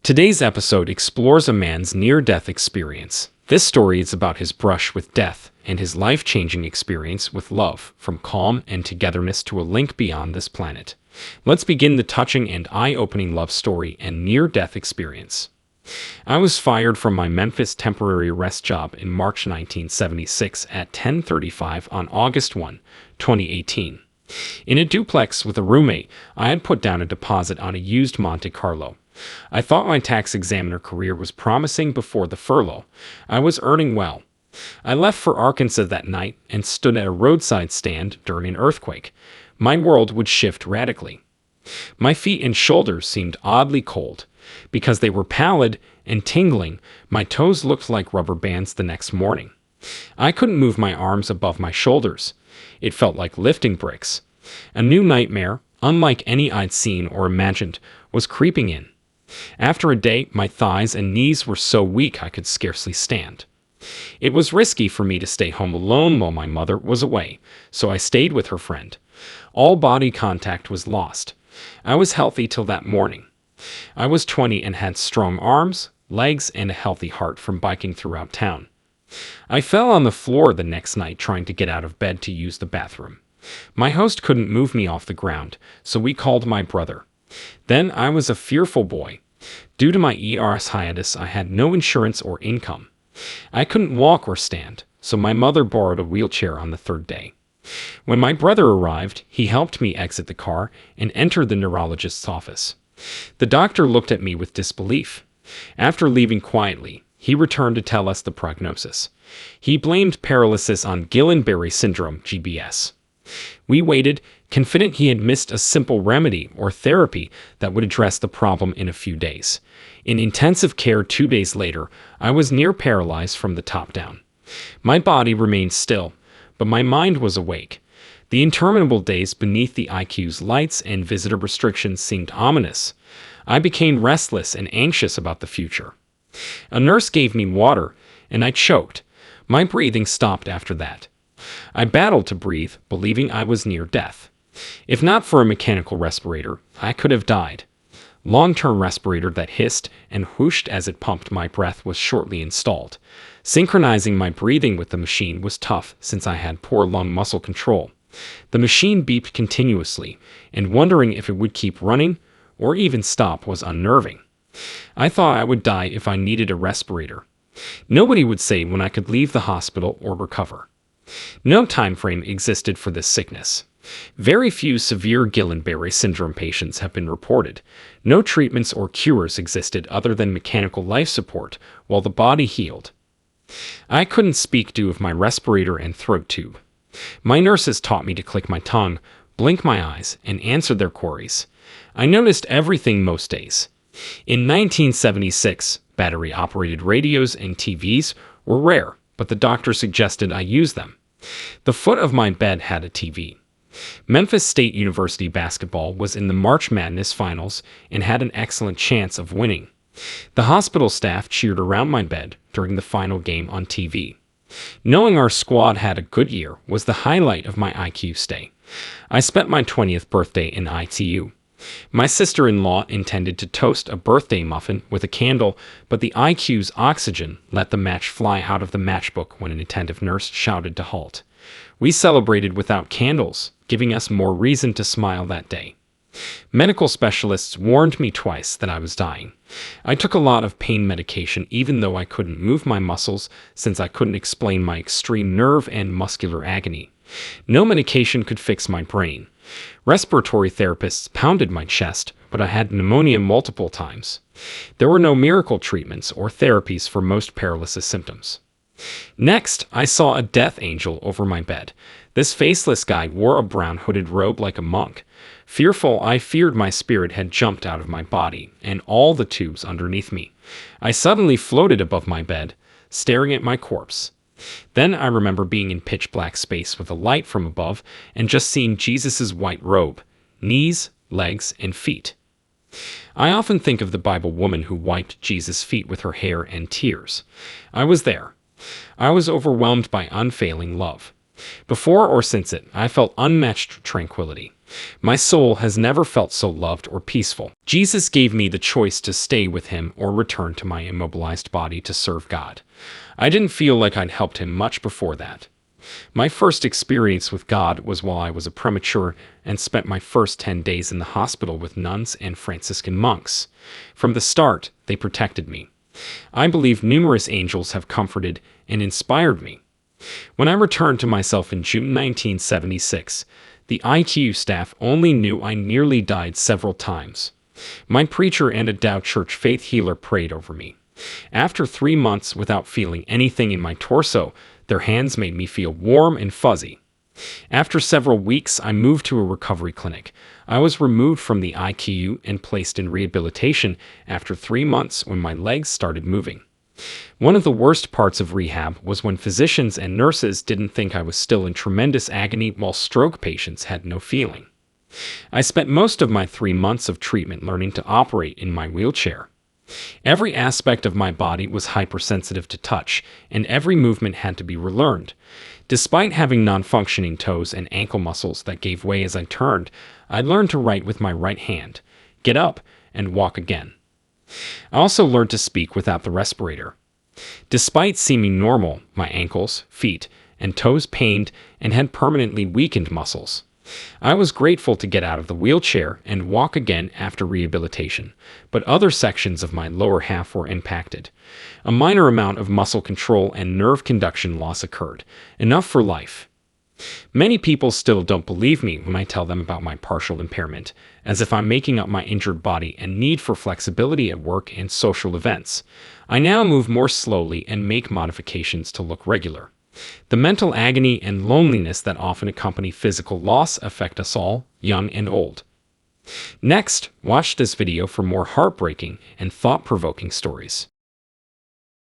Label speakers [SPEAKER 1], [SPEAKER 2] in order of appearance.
[SPEAKER 1] Today's episode explores a man's near-death experience. This story is about his brush with death and his life-changing experience with love, from calm and togetherness to a link beyond this planet. Let's begin the touching and eye-opening love story and near-death experience. I was fired from my Memphis temporary arrest job in March 1976 at 10:35 on August 1, 2018. In a duplex with a roommate, I had put down a deposit on a used Monte Carlo. I thought my tax examiner career was promising before the furlough. I was earning well. I left for Arkansas that night and stood at a roadside stand during an earthquake. My world would shift radically. My feet and shoulders seemed oddly cold. Because they were pallid and tingling, my toes looked like rubber bands the next morning. I couldn't move my arms above my shoulders. It felt like lifting bricks. A new nightmare, unlike any I'd seen or imagined, was creeping in. After a day, my thighs and knees were so weak I could scarcely stand. It was risky for me to stay home alone while my mother was away, so I stayed with her friend. All body contact was lost. I was healthy till that morning. I was 20 and had strong arms, legs, and a healthy heart from biking throughout town. I fell on the floor the next night trying to get out of bed to use the bathroom. My host couldn't move me off the ground, so we called my brother. Then I was a fearful boy. Due to my ERS hiatus, I had no insurance or income. I couldn't walk or stand, so my mother borrowed a wheelchair on the third day. When my brother arrived, he helped me exit the car and enter the neurologist's office. The doctor looked at me with disbelief. After leaving quietly, he returned to tell us the prognosis. He blamed paralysis on Guillain-Barré syndrome, GBS. We waited, confident he had missed a simple remedy or therapy that would address the problem in a few days. In intensive care 2 days later, I was near paralyzed from the top down. My body remained still, but my mind was awake. The interminable days beneath the IQ's lights and visitor restrictions seemed ominous. I became restless and anxious about the future. A nurse gave me water, and I choked. My breathing stopped after that. I battled to breathe, believing I was near death. If not for a mechanical respirator, I could have died. Long-term respirator that hissed and whooshed as it pumped my breath was shortly installed. Synchronizing my breathing with the machine was tough since I had poor lung muscle control. The machine beeped continuously, and wondering if it would keep running or even stop was unnerving. I thought I would die if I needed a respirator. Nobody would say when I could leave the hospital or recover. No time frame existed for this sickness. Very few severe Guillain-Barré syndrome patients have been reported. No treatments or cures existed other than mechanical life support while the body healed. I couldn't speak due to my respirator and throat tube. My nurses taught me to click my tongue, blink my eyes, and answer their queries. I noticed everything most days. In 1976, battery-operated radios and TVs were rare, but the doctor suggested I use them. The foot of my bed had a TV. Memphis State University basketball was in the March Madness finals and had an excellent chance of winning. The hospital staff cheered around my bed during the final game on TV. Knowing our squad had a good year was the highlight of my IQ stay. I spent my 20th birthday in ITU. My sister-in-law intended to toast a birthday muffin with a candle, but the IQ's oxygen let the match fly out of the matchbook when an attentive nurse shouted to halt. We celebrated without candles, giving us more reason to smile that day. Medical specialists warned me twice that I was dying. I took a lot of pain medication even though I couldn't move my muscles since I couldn't explain my extreme nerve and muscular agony. No medication could fix my brain. Respiratory therapists pounded my chest, but I had pneumonia multiple times. There were no miracle treatments or therapies for most paralysis symptoms. Next, I saw a death angel over my bed. This faceless guy wore a brown hooded robe like a monk. Fearful, I feared my spirit had jumped out of my body and all the tubes underneath me. I suddenly floated above my bed, staring at my corpse. Then I remember being in pitch black space with a light from above and just seeing Jesus' white robe, knees, legs, and feet. I often think of the Bible woman who wiped Jesus' feet with her hair and tears. I was there. I was overwhelmed by unfailing love. Before or since it, I felt unmatched tranquility. My soul has never felt so loved or peaceful. Jesus gave me the choice to stay with him or return to my immobilized body to serve God. I didn't feel like I'd helped him much before that. My first experience with God was while I was a premature and spent my first 10 days in the hospital with nuns and Franciscan monks. From the start, they protected me. I believe numerous angels have comforted and inspired me. When I returned to myself in June 1976, the ITU staff only knew I nearly died several times. My preacher and a Tao Church faith healer prayed over me. After 3 months without feeling anything in my torso, their hands made me feel warm and fuzzy. After several weeks, I moved to a recovery clinic. I was removed from the ICU and placed in rehabilitation after 3 months when my legs started moving. One of the worst parts of rehab was when physicians and nurses didn't think I was still in tremendous agony while stroke patients had no feeling. I spent most of my 3 months of treatment learning to operate in my wheelchair. Every aspect of my body was hypersensitive to touch, and every movement had to be relearned. Despite having non-functioning toes and ankle muscles that gave way as I turned, I learned to write with my right hand, get up, and walk again. I also learned to speak without the respirator. Despite seeming normal, my ankles, feet, and toes pained and had permanently weakened muscles. I was grateful to get out of the wheelchair and walk again after rehabilitation, but other sections of my lower half were impacted. A minor amount of muscle control and nerve conduction loss occurred, enough for life. Many people still don't believe me when I tell them about my partial impairment, as if I'm making up my injured body and need for flexibility at work and social events. I now move more slowly and make modifications to look regular. The mental agony and loneliness that often accompany physical loss affect us all, young and old. Next, watch this video for more heartbreaking and thought-provoking stories.